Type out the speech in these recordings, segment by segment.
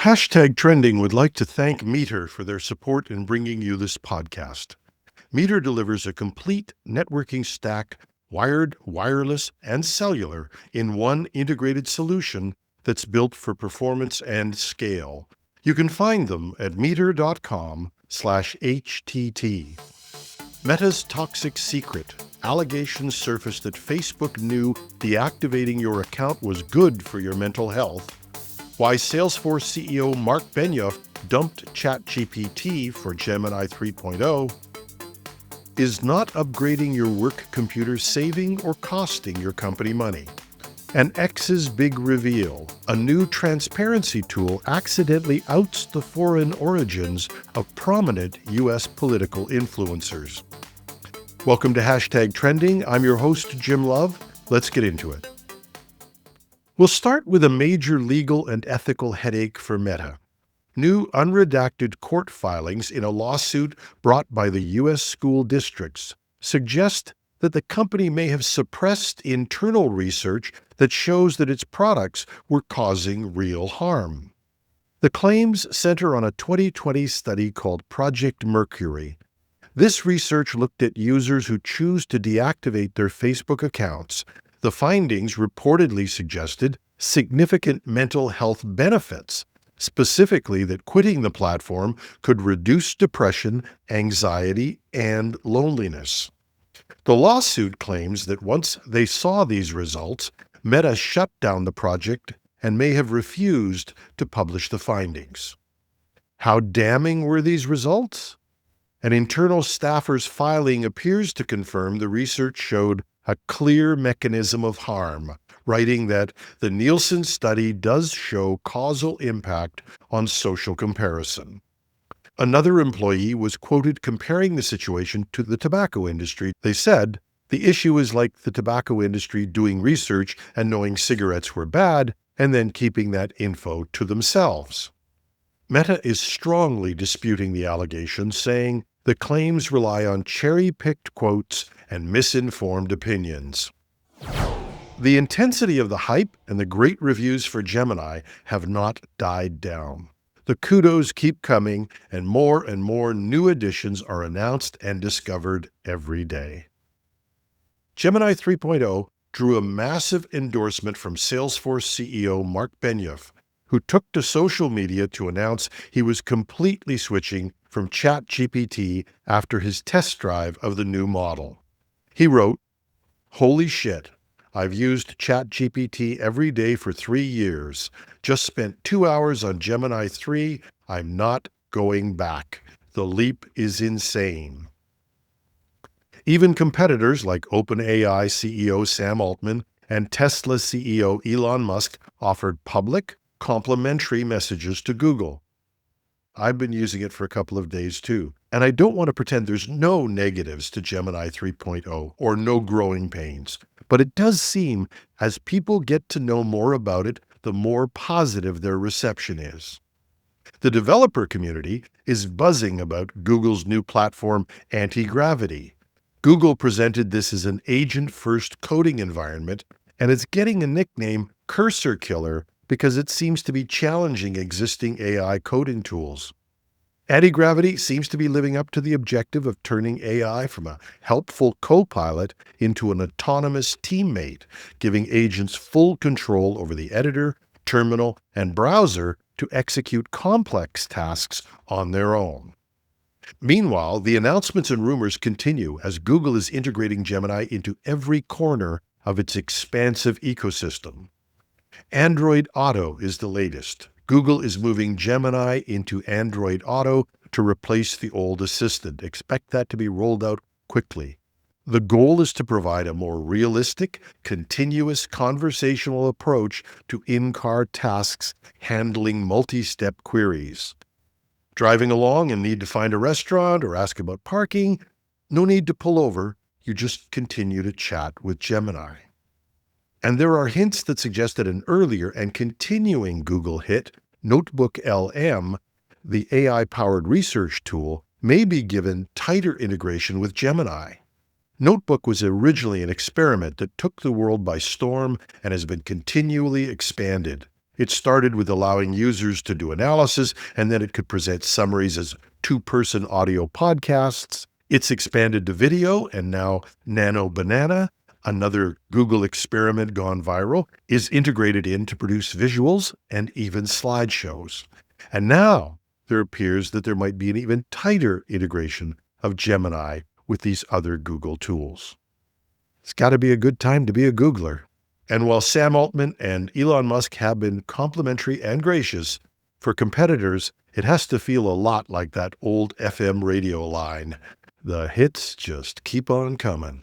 Hashtag Trending would like to thank Meter for their support in bringing you this podcast. Meter delivers a complete networking stack, wired, wireless, and cellular in one integrated solution that's built for performance and scale. You can find them at meter.com/HTT. Meta's toxic secret. Allegations surfaced that Facebook knew deactivating your account was good for your mental health. Why Salesforce CEO Mark Benioff dumped ChatGPT for Gemini 3.0. Is not upgrading your work computer saving or costing your company money? And X's big reveal. A new transparency tool accidentally outs the foreign origins of prominent U.S. political influencers. Welcome to Hashtag Trending. I'm your host, Jim Love. Let's get into it. We'll start with a major legal and ethical headache for Meta. New unredacted court filings in a lawsuit brought by the U.S. school districts suggest that the company may have suppressed internal research that shows that its products were causing real harm. The claims center on a 2020 study called Project Mercury. This research looked at users who choose to deactivate their Facebook accounts. The findings reportedly suggested significant mental health benefits, specifically that quitting the platform could reduce depression, anxiety, and loneliness. The lawsuit claims that once they saw these results, Meta shut down the project and may have refused to publish the findings. How damning were these results? An internal staffer's filing appears to confirm the research showed a clear mechanism of harm, writing that the Nielsen study does show causal impact on social comparison. Another employee was quoted comparing the situation to the tobacco industry. They said, "The issue is like the tobacco industry doing research and knowing cigarettes were bad and then keeping that info to themselves." Meta is strongly disputing the allegations, saying the claims rely on cherry-picked quotes and misinformed opinions. The intensity of the hype and the great reviews for Gemini have not died down. The kudos keep coming, and more new additions are announced and discovered every day. Gemini 3.0 drew a massive endorsement from Salesforce CEO Mark Benioff, who took to social media to announce he was completely switching from ChatGPT after his test drive of the new model. He wrote, "Holy shit, I've used ChatGPT every day for 3 years. Just spent 2 hours on Gemini 3. I'm not going back. The leap is insane." Even competitors like OpenAI CEO Sam Altman and Tesla CEO Elon Musk offered public, complimentary messages to Google. I've been using it for a couple of days too, and I don't want to pretend there's no negatives to Gemini 3.0 or no growing pains, but it does seem as people get to know more about it, the more positive their reception is. The developer community is buzzing about Google's new platform, Anti-Gravity. Google presented this as an agent-first coding environment, and it's getting a nickname, Cursor Killer, because it seems to be challenging existing AI coding tools. Anti-Gravity seems to be living up to the objective of turning AI from a helpful co-pilot into an autonomous teammate, giving agents full control over the editor, terminal, and browser to execute complex tasks on their own. Meanwhile, the announcements and rumors continue as Google is integrating Gemini into every corner of its expansive ecosystem. Android Auto is the latest. Google is moving Gemini into Android Auto to replace the old Assistant. Expect that to be rolled out quickly. The goal is to provide a more realistic, continuous conversational approach to in-car tasks handling multi-step queries. Driving along and need to find a restaurant or ask about parking? No need to pull over. You just continue to chat with Gemini. And there are hints that suggest that an earlier and continuing Google hit, Notebook LM, the AI-powered research tool, may be given tighter integration with Gemini. Notebook was originally an experiment that took the world by storm and has been continually expanded. It started with allowing users to do analysis, and then it could present summaries as two-person audio podcasts. It's expanded to video, and now Nano Banana, another Google experiment gone viral, is integrated in to produce visuals and even slideshows. And now there appears that there might be an even tighter integration of Gemini with these other Google tools. It's got to be a good time to be a Googler. And while Sam Altman and Elon Musk have been complimentary and gracious, for competitors, it has to feel a lot like that old FM radio line. The hits just keep on coming.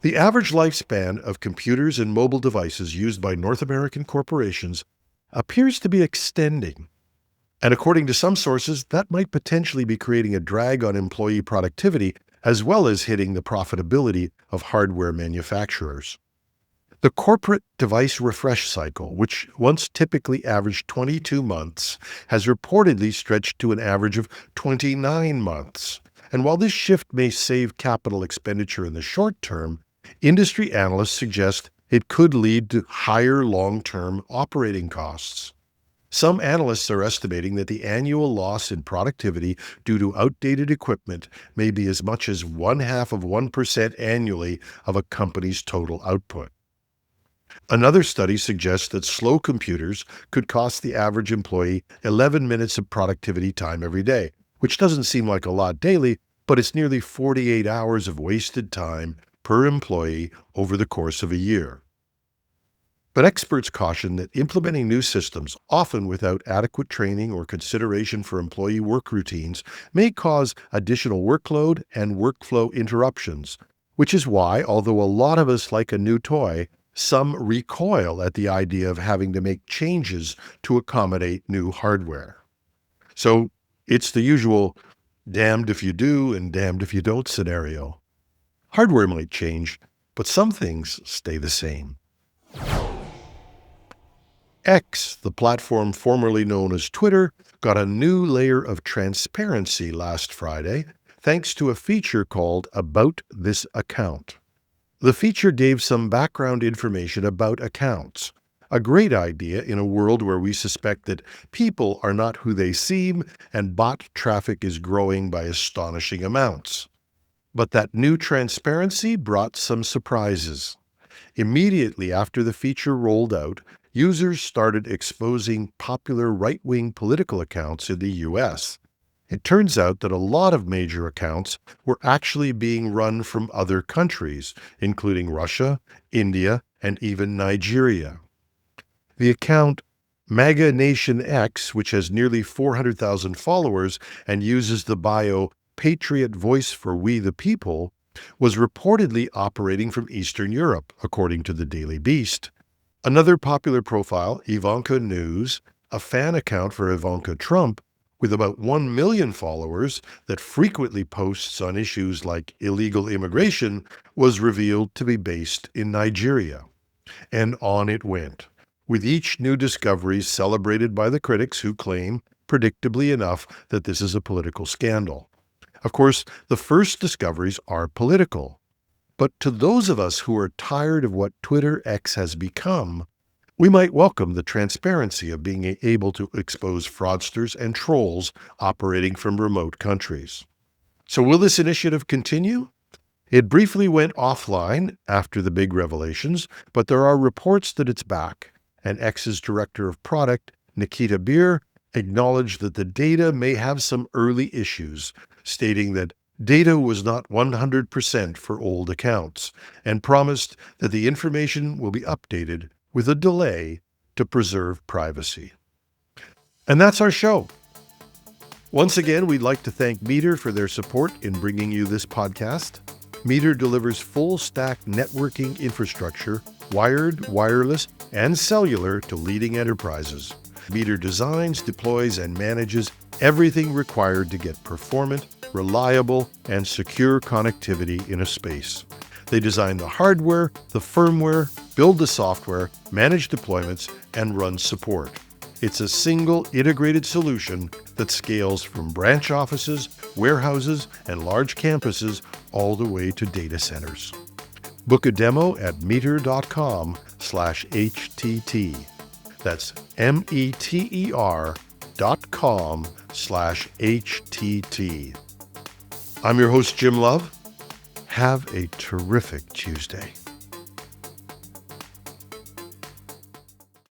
The average lifespan of computers and mobile devices used by North American corporations appears to be extending. And according to some sources, that might potentially be creating a drag on employee productivity, as well as hitting the profitability of hardware manufacturers. The corporate device refresh cycle, which once typically averaged 22 months, has reportedly stretched to an average of 29 months. And while this shift may save capital expenditure in the short term, industry analysts suggest it could lead to higher long-term operating costs. Some analysts are estimating that the annual loss in productivity due to outdated equipment may be as much as 0.5% annually of a company's total output. Another study suggests that slow computers could cost the average employee 11 minutes of productivity time every day, which doesn't seem like a lot daily, but it's nearly 48 hours of wasted time per employee over the course of a year. But experts caution that implementing new systems, often without adequate training or consideration for employee work routines, may cause additional workload and workflow interruptions, which is why, although a lot of us like a new toy, some recoil at the idea of having to make changes to accommodate new hardware. So it's the usual damned if you do and damned if you don't scenario. Hardware might change, but some things stay the same. X, the platform formerly known as Twitter, got a new layer of transparency last Friday, thanks to a feature called About This Account. The feature gave some background information about accounts, a great idea in a world where we suspect that people are not who they seem and bot traffic is growing by astonishing amounts. But that new transparency brought some surprises. Immediately after the feature rolled out, users started exposing popular right-wing political accounts in the U.S. It turns out that a lot of major accounts were actually being run from other countries, including Russia, India, and even Nigeria. The account MAGA Nation X, which has nearly 400,000 followers and uses the bio Patriot Voice for We the People, was reportedly operating from Eastern Europe, according to the Daily Beast. Another popular profile, Ivanka News, a fan account for Ivanka Trump, with about 1 million followers that frequently posts on issues like illegal immigration, was revealed to be based in Nigeria. And on it went, with each new discovery celebrated by the critics who claim, predictably enough, that this is a political scandal. Of course, the first discoveries are political. But to those of us who are tired of what Twitter X has become, we might welcome the transparency of being able to expose fraudsters and trolls operating from remote countries. So will this initiative continue? It briefly went offline after the big revelations, but there are reports that it's back. And X's director of product, Nikita Beer, acknowledged that the data may have some early issues, stating that data was not 100% for old accounts, and promised that the information will be updated with a delay to preserve privacy. And that's our show. Once again, we'd like to thank Meter for their support in bringing you this podcast. Meter delivers full-stack networking infrastructure, wired, wireless, and cellular to leading enterprises. Meter designs, deploys, and manages everything required to get performant, reliable, and secure connectivity in a space. They design the hardware, the firmware, build the software, manage deployments, and run support. It's a single integrated solution that scales from branch offices, warehouses, and large campuses all the way to data centers. Book a demo at meter.com/HTT. That's meter.com/HTT. I'm your host, Jim Love. Have a terrific Tuesday.